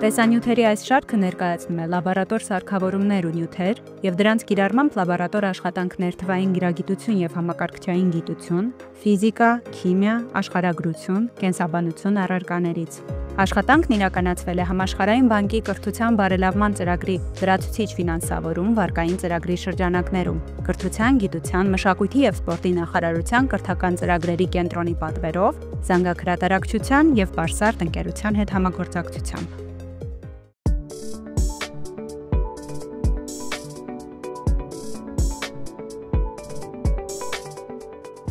Տեսանյութերի այս շարքը ներկայացնում է լաբորատոր սարքավորումներ ու նյութեր և դրանց կիրառմամբ լաբորատոր աշխատանքներ թվային գիրագիտություն և համակարգչային գիտություն, ֆիզիկա, քիմիա, աշխարհագրություն, կենսաբանություն առարկաներից։ Աշխատանքն իրականացվել է Համաշխարհային բանկի կրթության բարելավման ծրագրի լրացուցիչ ֆինանսավորում վարկային ծրագրի շրջանակներում, Կրթության, գիտության, մշակույթի և սպորտի նախարարության կրթական ծրագրերի կենտրոնի պատվերով, զանգահրատարակչության և Բարսարդ ընկերության հետ համագործակցությամբ։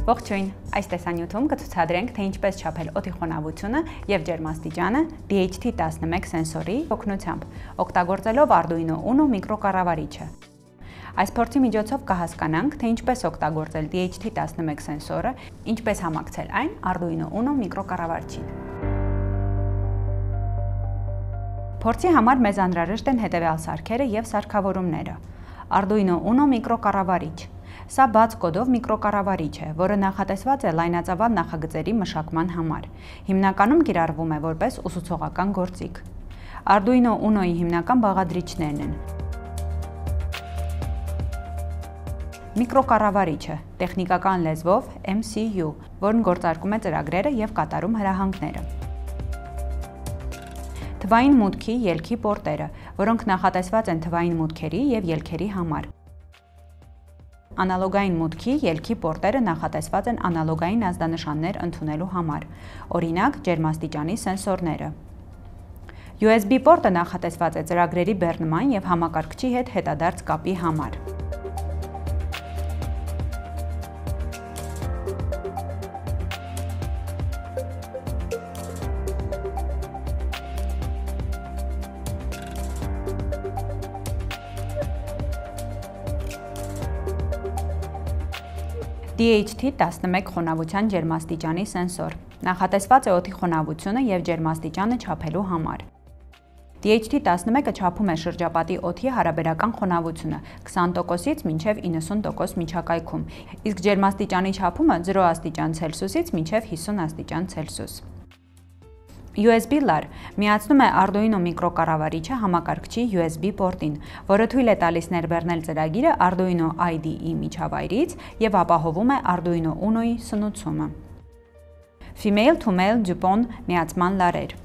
Ողջույն, այս տեսանյութում կցուցադրենք, թե ինչպես չափել օդի խոնավությունը և ջերմաստիճանը DHT11 սենսորի օգնությամբ, օգտագործելով Arduino Uno միկրոկառավարիչը։ Այս փորձի միջոցով կհասկանանք, թե ինչպես օգտագործել DHT11 սենսորը, ինչպես համակցել այն Arduino Uno միկրոկառավարչին։ Փորձի համար մեզ անհրաժեշտ են հետևյալ սարքերը և սարքավորումները։ Arduino Uno միկրոկառավարիչ։ Սա բաց կոդով միկրոկառավարիչ է, որը նախատեսված է լայնածավալ նախագծերի մշակման համար։ Հիմնականում կիրառվում է որպես ուսուցողական գործիք։ Arduino Uno-ի հիմնական բաղադրիչներն են. Միկրոկառավարիչը, տեխնիկական լեզվով MCU, որն գործարկում է ծրագրերը և կատարում հրահանգները։ Թվային մուտքի ելքի պորտերը, որոնք նախատեսված են թվային մուտքերի և ելքերի համար։ Անալոգային մուտքի ելքի պորտերը նախատեսված են անալոգային ազդանշաններ ընդունելու համար, օրինակ ջերմաստիճանի սենսորները։ USB պորտը նախատեսված է ծրագրերի բեռնման և համակարգչի հետ հետադարձ կապի համար։ DHT11 խոնավության ջերմաստիճանի սենսոր, նախատեսված է օդի խոնավությունը և ջերմաստիճանը չափելու համար։ DHT11-ը չափում է շրջապատի օդի հարաբերական խոնավությունը 20%-ից մինչև 90% միջակայքում, իսկ ջերմաստիճանի չափումը 0 աստիճան Ցելսիուսից մինչև 50 աստիճան Ցելսիուս։ USB լար միացնում է Arduino միկրոկառավարիչը համակարգչի USB պորտին, որը թույլ է տալիս ներբեռնել ծրագիրը Arduino IDE միջավայրից և ապահովում է Arduino Uno-ի սնուցումը։ Female to Male DuPont միացման լարեր։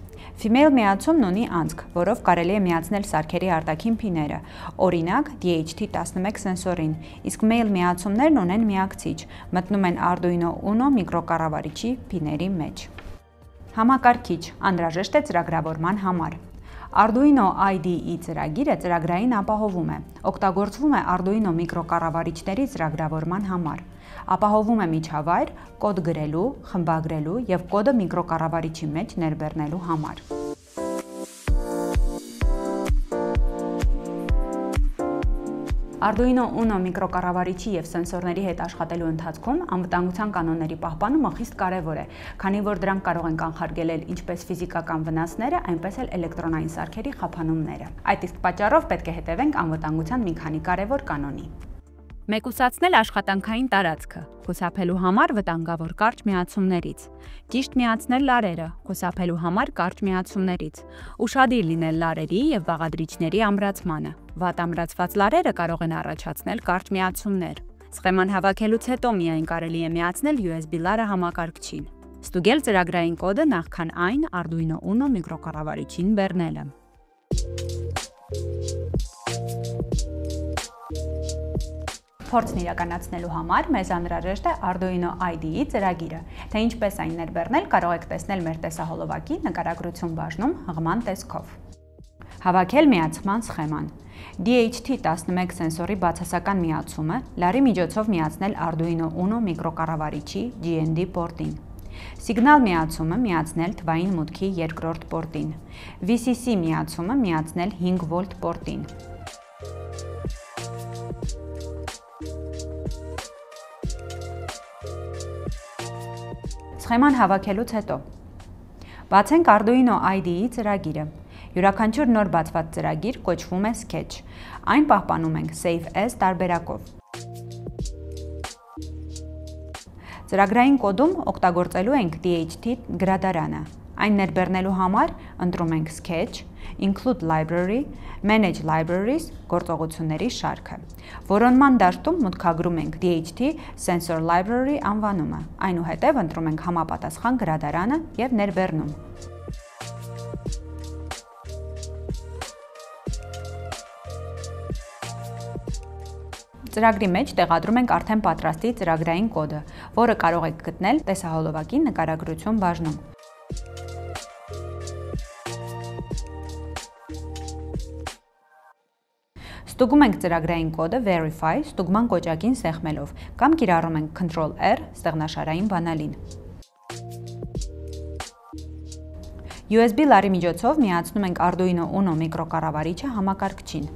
Female միացումն ունի անցք, որով կարելի է միացնել սարքերի արտաքին փիները, օրինակ DHT11 սենսորին, իսկ Male միացումներն ունեն միակցիչ, մտնում են Arduino Uno միկրոկառավարիչի փիների մեջ։ Համակարգիչ, անհրաժեշտ է ծրագրավորման համար։ Arduino IDE ծրագիրը ծրագրային ապահովում է, օգտագործվում է Arduino միկրոկառավարիչների ծրագրավորման համար, ապահովում է միջավայր, կոդ գրելու, խմբագրելու և կոդը միկրոկառավարիչի մեջ ներբեռնելու համար։ Arduino Uno միկրոկառավարիչի և սենսորների հետ աշխատելու ընթացքում անվտանգության կանոնների պահպանումը խիստ կարևոր է, քանի որ դրանք կարող են կանխարգելել ինչպես ֆիզիկական վնասները, այնպես էլ էլեկտրոնային սարքերի խափանումները։ Այդ իսկ պատճառով պետք է հետևենք անվտանգության մի քանի կարևոր կանոնի։ Մեկուսացնել աշխատանքային տարածքը, խուսափելու համար վտանգավոր կարճ միացումներից, ճիշտ միացնել լարերը, խուսափելու համար կարճ միացումներից, ուշադիր լինել լարերի և բաղադրիչների ամրացմանը, վատ ամրացված լարերը կարող են առաջացնել կարճ միացումներ։ Սխեման հավաքելուց հետո միայն կարելի է միացնել USB լարը համակարգչին։ Ստուգել ծրագրային կոդը նախքան այն Arduino Uno միկրոկառավարիչին բեռնելը։ Փորձն իրականացնելու համար մեզ անհրաժեշտ է Arduino IDE ծրագիրը, թե ինչպես այն ներբեռնել կարող եք տեսնել մեր տեսահոլովակի նկարագրություն բաժնում հղման տեսքով։ Հավաքել միացման սխեման։ DHT11 սենսորի բացասական միացումը լարի միջոցով միացնել Arduino Uno միկրոկառավարիչի GND պորտին։ Սիգնալ միացումը միացնել թվային մուտքի երկրորդ պորտին։ VCC միացումը միացնել 5 վոլտ պորտին։ Սխեման հավաքելուց հետո բացենք Arduino IDE ծրագիրը։ Յուրաքանչյուր նոր բացված ծրագիր կոչվում է Sketch։ Այն պահպանում ենք Save As տարբերակով։ Ծրագրային կոդում օգտագործելու ենք DHT գրադարանը։ Այն ներբեռնելու համար ընտրում ենք Sketch, Include Library, Manage Libraries գործողությունների շարքը։ Որոնման դաշտում մուտքագրում ենք DHT Sensor Library անվանումը, այնուհետև ընտրում ենք համապատասխան գրադարանը և ներբեռնում։ Ծրագրի մեջ տեղադրում ենք արդեն պատրաստի ծրագրային կոդը, որը կարող եք գտնել տեսահոլովակի նկարագրություն բաժնում։ Ստուգում ենք ծրագրային կոդը Verify ստուգման կոճակին սեղմելով կամ կիրառում ենք Ctrl+R ստեղնաշարային բանալին։ USB լարի միջոցով միացնում ենք Arduino Uno միկրոկառավարիչը համակարգչին։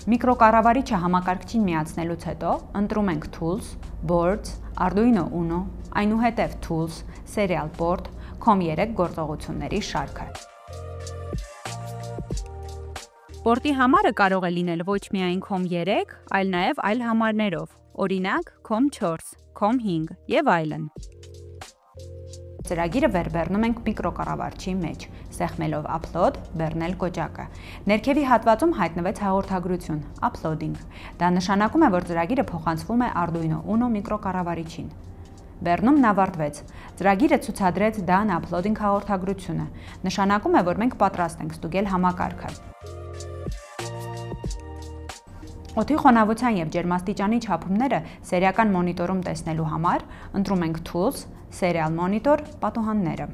Միկրոկառավարիչը համակարգչին միացնելուց հետո ընտրում ենք Tools, Boards, Arduino Uno, այնուհետև Tools, Serial Port, COM3 գործողությունների շարքը։ Պորտի համարը կարող է լինել ոչ միայն COM3, այլ նաև այլ համարներով, օրինակ COM4, COM5 և այլն։ Ծրագիրը վերբեռնում ենք միկրոկառավարչի մեջ, սեղմելով Upload, բեռնել կոճակը։ Ներքևի հատվածում հայտնվեց հաղորդագրություն Uploading։ Դա նշանակում է, որ ծրագիրը փոխանցվում է Arduino Uno միկրոկառավարիչին։ Բեռնումն ավարտվեց։ Ծրագիրը ցուցադրեց Done Uploading հաղորդագրությունը։ Նշանակում է, որ մենք պատրաստ ենք ստուգել համակարգը։ Օդի խոնավության և ջերմաստիճանի չափումները սերիական մոնիտորում տեսնելու համար ընտրում ենք Tools, Serial Monitor, պատուհանները։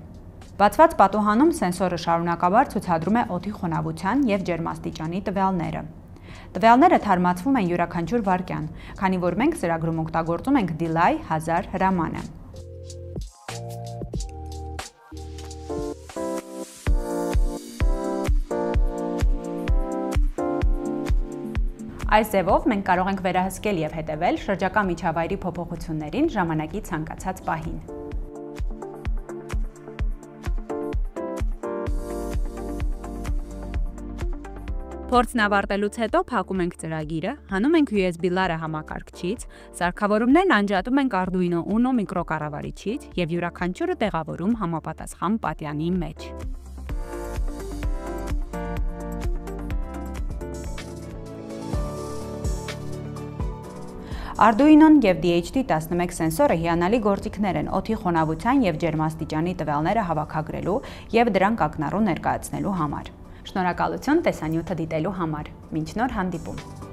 Բացված պատուհանում սենսորը շարունակաբար ցուցադրում է օդի խոնավության և ջերմաստիճանի տվյալները։ Տվյալները թարմացվում են յուրաքանչյուր վայրկյան, քանի որ մենք ծրագրում օգտագործում ենք Delay 1000 հրամանը։ Այս ձևով մենք կարող ենք վերահսկել և հետևել շրջակա միջավայրի փոփոխություններին ժամանակի ցանկացած պահին։ Փորձն ավարտելուց հետո փակում ենք ծրագիրը, հանում ենք USB լարը համակարգչից, սարքավորումներն անջատում ենք Arduino Uno միկրոկառավարիչից և յուրաքանչյուրը տեղավորում համապատասխան պատյանի մեջ։ Arduino-ն և DHT11 սենսորը հիանալի գործիքներ են օդի խոնավության և ջերմաստիճանի տվյալները հավաքագրելու և դրանք ակնառու ներկայացնելու համար։ Շնորհակալություն տեսանյութը դիտելու համար։ Մինչ նոր հանդիպում։